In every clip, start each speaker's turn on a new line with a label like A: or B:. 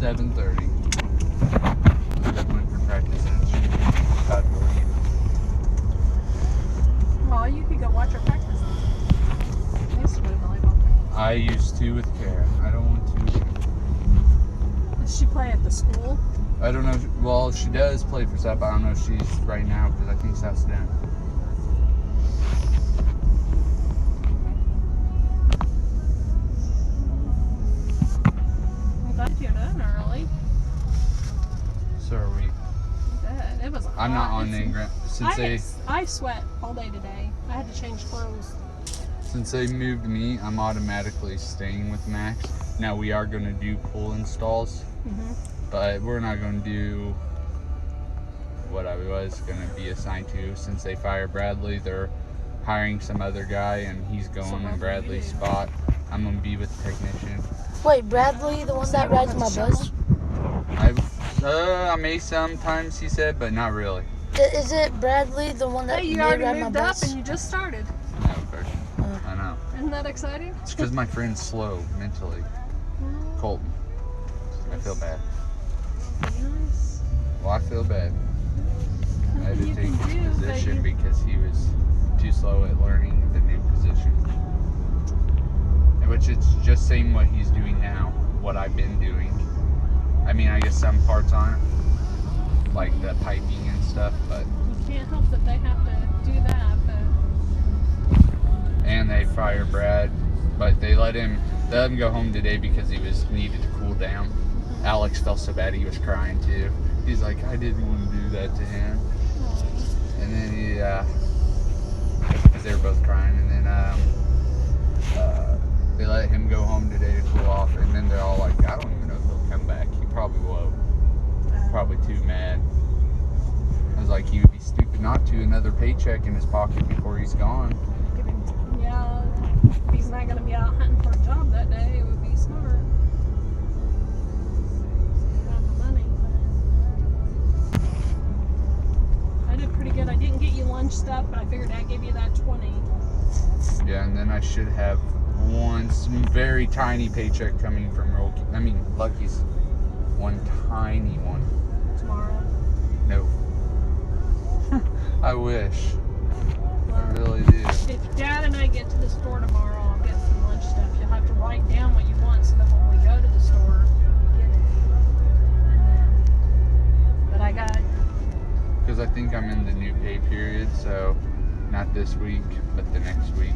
A: 7:30. Then went for practice and she about to leave.
B: Well, you could go watch her practice. I used to go to volleyball practice.
A: I used to with Kara. I don't want to.
B: Does she play at the school?
A: I don't know. Well, she does play for South, but I don't know if she's right now because I think South's down.
B: I'm glad you're done early.
A: So are we.
B: Good. It was
A: I'm not
B: hot.
A: on Ingram
B: I sweat all day today. I had to change clothes.
A: since they moved me. I'm automatically staying with Max. Now we are going to do pool installs, but we're not going to do what I was going to be assigned to. Since they fired Bradley, they're hiring some other guy, and he's going in Bradley's spot. I'm going to be with the technician.
C: Wait, Bradley, the one that rides my bus?
A: I may sometimes, he said, but not really.
C: Is it Bradley, the one that
B: Hey, you
C: may
B: already
C: ride my
B: moved up
C: bus?
B: and you just started.
A: No, first. I know.
B: Isn't that exciting?
A: It's because my friend's slow mentally. Colton. I feel bad.
B: Nice.
A: Well, I feel bad. I had to
B: You
A: take
B: can
A: his
B: do,
A: position
B: baby.
A: because he was too slow at learning the new position. Which it's just same what he's doing now, what I've been doing. I mean, I guess some parts on it, like the piping and stuff, but
B: You can't help that they have to do that, but
A: and they fire Brad, but they let him go home today because he was needed to cool down. Alex felt so bad he was crying too. He's like, I didn't want to do that to him. And then he, because they were both crying, and then they let him go home today to cool off, and then they're all like, I don't even know if he'll come back. He probably won't. Probably too mad. I was like, he would be stupid not to. Another paycheck in his pocket before he's gone.
B: give him, yeah, if he's not going to be out hunting for a job that day, it would be smart. Have the money. I did pretty good. I didn't get you lunch stuff, but I figured I'd give you that 20.
A: Yeah, and then I should have one very tiny paycheck coming from Lucky's. One tiny one.
B: Tomorrow.
A: No. I wish. I really do.
B: If Dad and I get to the store tomorrow, I'll get some lunch stuff. You'll have to write down what you want so that when we go to the store, we get it. And then, but I got,
A: Because I think I'm in the new pay period, so not this week, but the next week.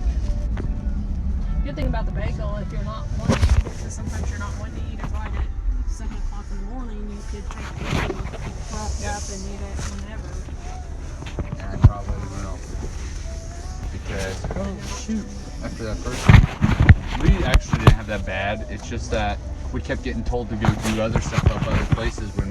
B: good thing about the bagel, if you're not wanting to eat it, because sometimes you're not wanting to eat it right at 7 o'clock in the morning, you could take it and wrap it up and eat it whenever.
A: And I probably will. Because, oh shoot, after that first one, we actually didn't have that bad. It's just that we kept getting told to go do other stuff up other places when